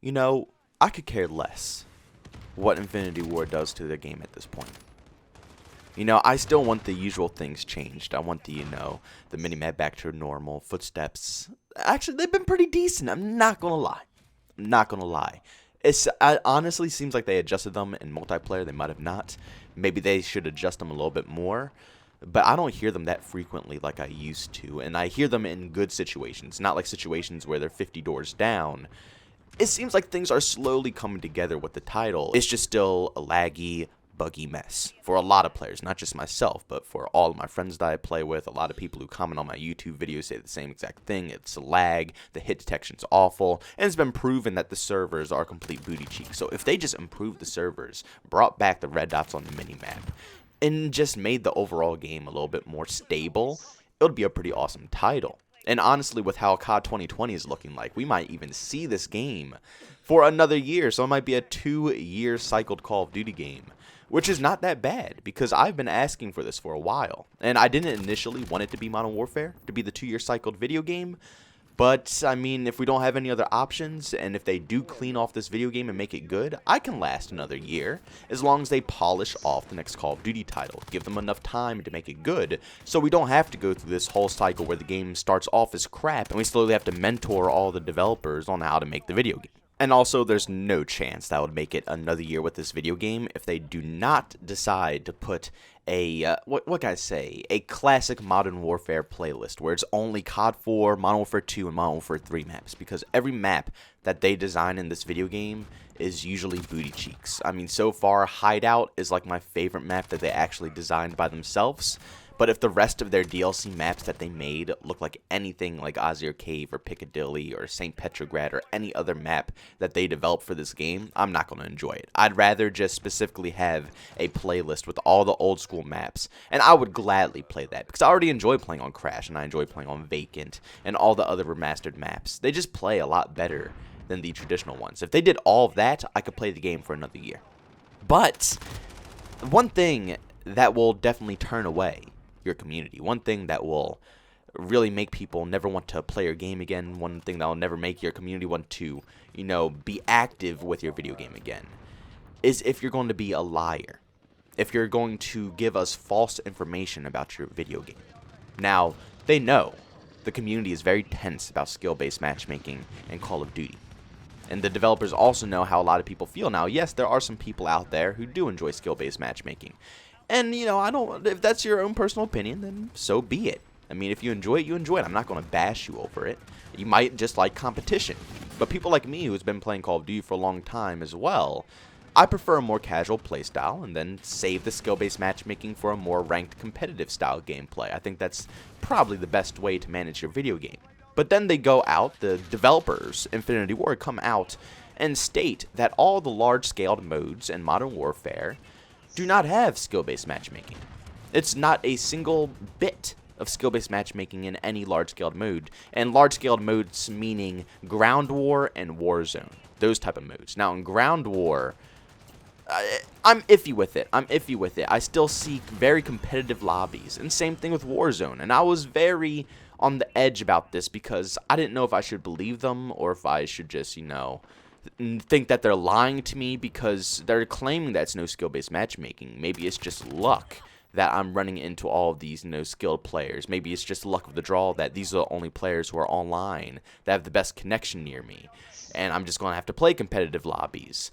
you know, I could care less what Infinity Ward does to the game at this point. You know, I still want the usual things changed. I want the, the minimap back to normal, footsteps. Actually, they've been pretty decent. I'm not gonna lie. I'm not gonna lie. It honestly seems like they adjusted them in multiplayer. They might have not. Maybe they should adjust them a little bit more. But I don't hear them that frequently like I used to. And I hear them in good situations, not like situations where they're 50 doors down. It seems like things are slowly coming together with the title. It's just still a laggy, buggy mess for a lot of players, not just myself, but for all of my friends that I play with. A lot of people who comment on my YouTube videos say the same exact thing. It's lag, the hit detection's awful, and it's been proven that the servers are complete booty cheeks. So if they just improved the servers, brought back the red dots on the minimap, and just made the overall game a little bit more stable, it would be a pretty awesome title. And honestly, with how COD 2020 is looking like, we might even see this game for another year. So it might be a 2-year cycled Call of Duty game, which is not that bad because I've been asking for this for a while. And I didn't initially want it to be Modern Warfare, to be the 2-year cycled video game. But, I mean, if we don't have any other options, and if they do clean off this video game and make it good, I can last another year, as long as they polish off the next Call of Duty title. Give them enough time to make it good, so we don't have to go through this whole cycle where the game starts off as crap, and we slowly have to mentor all the developers on how to make the video game. And also, there's no chance that would make it another year with this video game if they do not decide to put a, what can I say, a classic Modern Warfare playlist where it's only COD 4, Modern Warfare 2, and Modern Warfare 3 maps. Because every map that they design in this video game is usually booty cheeks. I mean, so far, Hideout is like my favorite map that they actually designed by themselves. But if the rest of their DLC maps that they made look like anything like Azure Cave or Piccadilly or St. Petrograd or any other map that they developed for this game, I'm not going to enjoy it. I'd rather just specifically have a playlist with all the old school maps, and I would gladly play that because I already enjoy playing on Crash and I enjoy playing on Vacant and all the other remastered maps. They just play a lot better than the traditional ones. If they did all of that, I could play the game for another year. But one thing that will definitely turn away your community, one thing that will really make people never want to play your game again, one thing that will never make your community want to, be active with your video game again, is if you're going to be a liar, if you're going to give us false information about your video game. Now, they know the community is very tense about skill-based matchmaking and Call of Duty. And the developers also know how a lot of people feel. Now, yes, there are some people out there who do enjoy skill-based matchmaking. And, if that's your own personal opinion, then so be it. I mean, if you enjoy it, you enjoy it. I'm not going to bash you over it. You might just like competition. But people like me who's been playing Call of Duty for a long time as well, I prefer a more casual playstyle and then save the skill-based matchmaking for a more ranked competitive style gameplay. I think that's probably the best way to manage your video game. But then they go out, the developers, Infinity Ward, come out and state that all the large-scaled modes in Modern Warfare do not have skill-based matchmaking. It's not a single bit of skill-based matchmaking in any large-scaled mode. And large-scaled modes meaning Ground War and Warzone. Those type of modes. Now, in Ground War, I'm iffy with it. I still see very competitive lobbies. And same thing with Warzone. And I was very on the edge about this because I didn't know if I should believe them or if I should just, think that they're lying to me because they're claiming that's no skill-based matchmaking. Maybe it's just luck that I'm running into all of these skilled players. Maybe it's just luck of the draw that these are the only players who are online that have the best connection near me, and I'm just going to have to play competitive lobbies.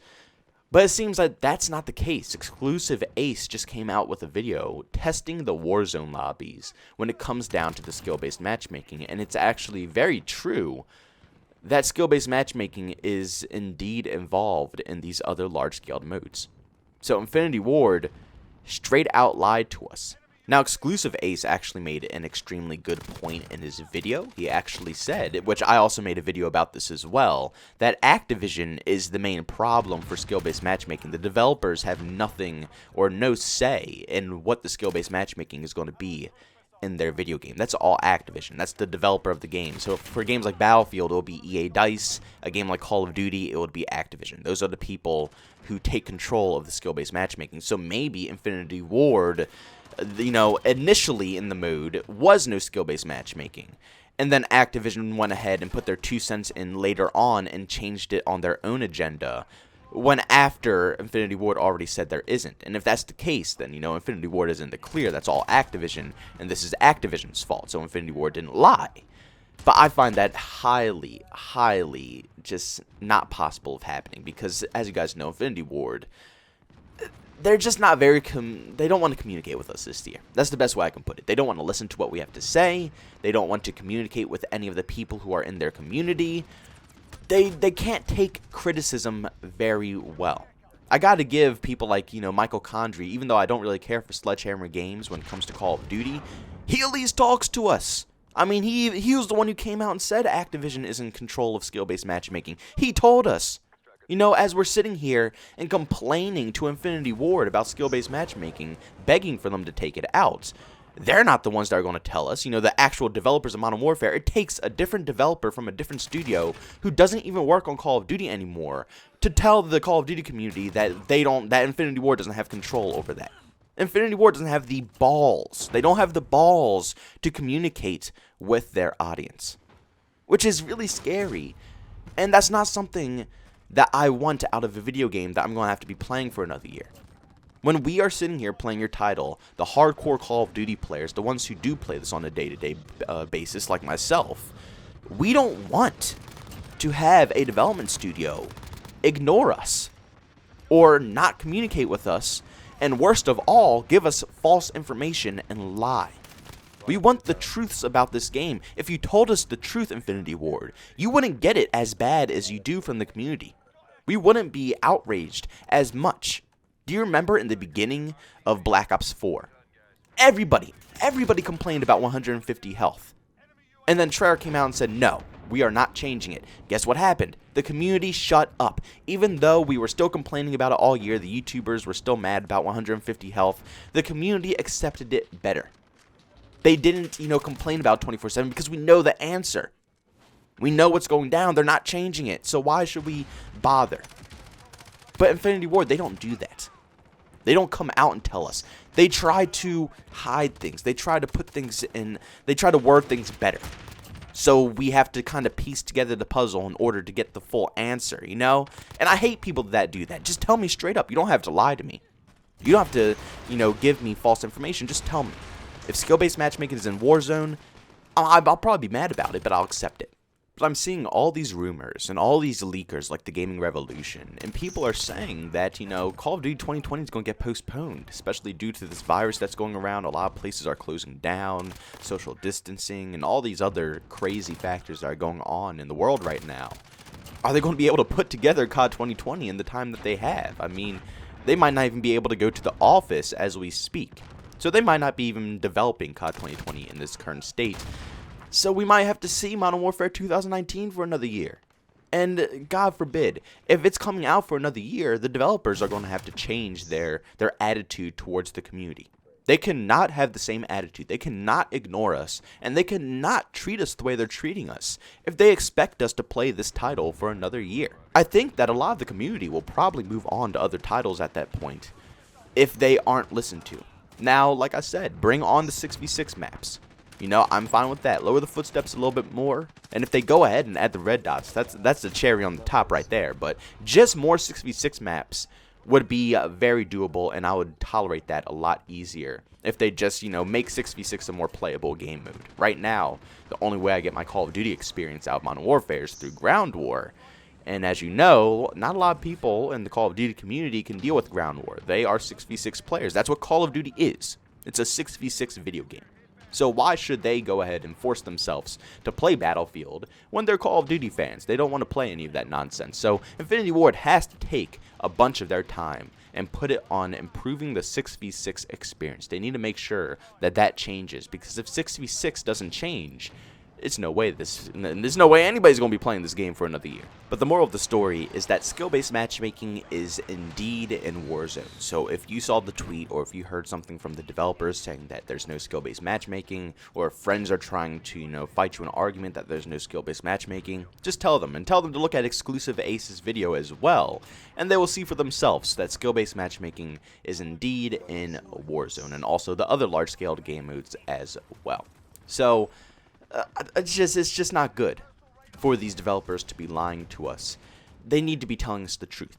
But it seems like that's not the case. Exclusive Ace just came out with a video testing the Warzone lobbies when it comes down to the skill-based matchmaking, and it's actually very true that skill-based matchmaking is indeed involved in these other large-scaled modes. So Infinity Ward straight out lied to us. Now, Exclusive Ace actually made an extremely good point in his video. He actually said, which I also made a video about this as well, that Activision is the main problem for skill-based matchmaking. The developers have nothing or no say in what the skill-based matchmaking is going to be in their video game. That's all Activision. That's the developer of the game. So for games like Battlefield, it will be EA DICE. A game like Call of Duty, it would be Activision. Those are the people who take control of the skill-based matchmaking. So maybe Infinity Ward, initially in the mode was no skill-based matchmaking. And then Activision went ahead and put their 2 cents in later on and changed it on their own agenda, when after Infinity Ward already said there isn't. And if that's the case, then, you know, Infinity Ward is in the clear. That's all Activision, and this is Activision's fault, so Infinity Ward didn't lie. But I find that highly, highly just not possible of happening, because, as you guys know, Infinity Ward, they're just not very, they don't want to communicate with us this year. That's the best way I can put it. They don't want to listen to what we have to say. They don't want to communicate with any of the people who are in their community. They can't take criticism very well. I gotta give people like, you know, Michael Condrey, even though I don't really care for Sledgehammer Games when it comes to Call of Duty, he at least talks to us. I mean, he was the one who came out and said Activision is in control of skill-based matchmaking. He told us. You know, as we're sitting here and complaining to Infinity Ward about skill-based matchmaking, begging for them to take it out, they're not the ones that are going to tell us. You know, the actual developers of Modern Warfare, it takes a different developer from a different studio who doesn't even work on Call of Duty anymore to tell the Call of Duty community that that Infinity Ward doesn't have control over that. Infinity Ward doesn't have the balls. They don't have the balls to communicate with their audience, which is really scary. And that's not something that I want out of a video game that I'm going to have to be playing for another year. When we are sitting here playing your title, the hardcore Call of Duty players, the ones who do play this on a day-to-day basis like myself, we don't want to have a development studio ignore us or not communicate with us, and worst of all, give us false information and lie. We want the truths about this game. If you told us the truth, Infinity Ward, you wouldn't get it as bad as you do from the community. We wouldn't be outraged as much. Do you remember in the beginning of Black Ops 4? Everybody complained about 150 health. And then Treyarch came out and said, no, we are not changing it. Guess what happened? The community shut up. Even though we were still complaining about it all year, the YouTubers were still mad about 150 health, the community accepted it better. They didn't, you know, complain about 24/7 because we know the answer. We know what's going down. They're not changing it. So why should we bother? But Infinity Ward, they don't do that. They don't come out and tell us. They try to hide things. They try to put things in. They try to word things better. So we have to kind of piece together the puzzle in order to get the full answer, you know? And I hate people that do that. Just tell me straight up. You don't have to lie to me. You don't have to, you know, give me false information. Just tell me. If skill-based matchmaking is in Warzone, I'll probably be mad about it, but I'll accept it. But I'm seeing all these rumors and all these leakers like the Gaming Revolution, and people are saying that, you know, Call of Duty 2020 is going to get postponed, especially due to this virus that's going around. A lot of places are closing down, social distancing, and all these other crazy factors that are going on in the world right now. Are they going to be able to put together COD 2020 in the time that they have? I mean, they might not even be able to go to the office as we speak. So they might not be even developing COD 2020 in this current state. So we might have to see Modern Warfare 2019 for another year. And God forbid, if it's coming out for another year, the developers are going to have to change their attitude towards the community. They cannot have the same attitude. They cannot ignore us. And they cannot treat us the way they're treating us if they expect us to play this title for another year. I think that a lot of the community will probably move on to other titles at that point if they aren't listened to. Now, like I said, bring on the 6v6 maps. You know, I'm fine with that. Lower the footsteps a little bit more. And if they go ahead and add the red dots, that's the cherry on the top right there. But just more 6v6 maps would be very doable, and I would tolerate that a lot easier if they just, you know, make 6v6 a more playable game mode. Right now, the only way I get my Call of Duty experience out of Modern Warfare is through Ground War. And as you know, not a lot of people in the Call of Duty community can deal with Ground War. They are 6v6 players. That's what Call of Duty is. It's a 6v6 video game. So why should they go ahead and force themselves to play Battlefield when they're Call of Duty fans? They don't want to play any of that nonsense. So Infinity Ward has to take a bunch of their time and put it on improving the 6v6 experience. They need to make sure that that changes, because if 6v6 doesn't change, there's no way anybody's going to be playing this game for another year. But the moral of the story is that skill-based matchmaking is indeed in Warzone. So if you saw the tweet, or if you heard something from the developers saying that there's no skill-based matchmaking, or if friends are trying to, you know, fight you an argument that there's no skill-based matchmaking, just tell them, and tell them to look at Exclusive Ace's video as well, and they will see for themselves that skill-based matchmaking is indeed in Warzone, and also the other large-scale game modes as well. So It's just not good for these developers to be lying to us. They need to be telling us the truth.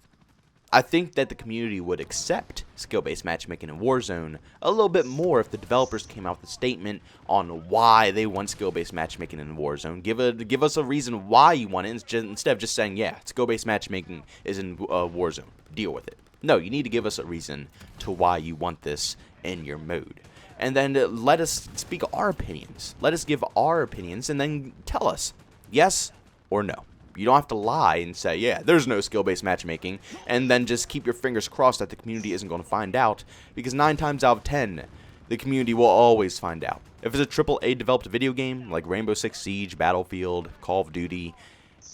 I think that the community would accept skill-based matchmaking in Warzone a little bit more if the developers came out with a statement on why they want skill-based matchmaking in Warzone. Give us a reason why you want it, instead of just saying, yeah, skill-based matchmaking is in Warzone. Deal with it. No, you need to give us a reason to why you want this in your mode. And then let us speak our opinions. Let us give our opinions and then tell us yes or no. You don't have to lie and say, yeah, there's no skill-based matchmaking, and then just keep your fingers crossed that the community isn't going to find out, because 9 times out of 10, the community will always find out. If it's a AAA developed video game, like Rainbow Six Siege, Battlefield, Call of Duty,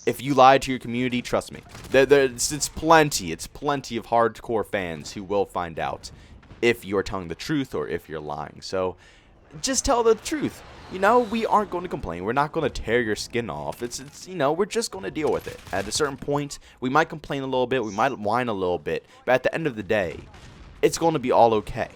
if you lie to your community, trust me, it's plenty of hardcore fans who will find out if you are telling the truth or if you're lying. So, just tell the truth. You know, we aren't going to complain. We're not going to tear your skin off. It's you know, we're just going to deal with it. At a certain point, we might complain a little bit, we might whine a little bit, but at the end of the day, it's going to be all okay.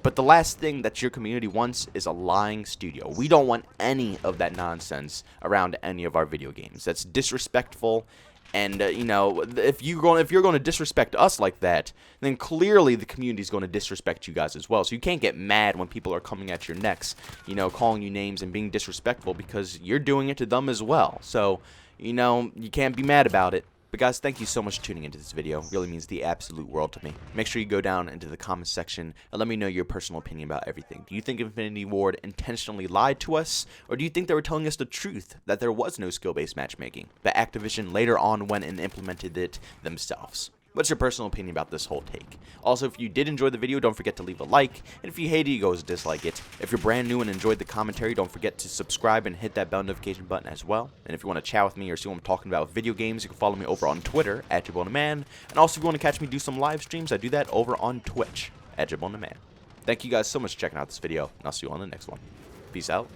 But the last thing that your community wants is a lying studio. We don't want any of that nonsense around any of our video games. That's disrespectful. And, you know, if you're going to disrespect us like that, then clearly the community is going to disrespect you guys as well. So you can't get mad when people are coming at your necks, you know, calling you names and being disrespectful, because you're doing it to them as well. So, you know, you can't be mad about it. But guys, thank you so much for tuning into this video. It really means the absolute world to me. Make sure you go down into the comments section and let me know your personal opinion about everything. Do you think Infinity Ward intentionally lied to us? Or do you think they were telling us the truth, that there was no skill-based matchmaking, but Activision later on went and implemented it themselves? What's your personal opinion about this whole take? Also, if you did enjoy the video, don't forget to leave a like. And if you hated it, go dislike it. If you're brand new and enjoyed the commentary, don't forget to subscribe and hit that bell notification button as well. And if you want to chat with me or see what I'm talking about with video games, you can follow me over on Twitter at JbowenDaMan. And also, if you want to catch me do some live streams, I do that over on Twitch at JbowenDaMan. Thank you guys so much for checking out this video, and I'll see you on the next one. Peace out.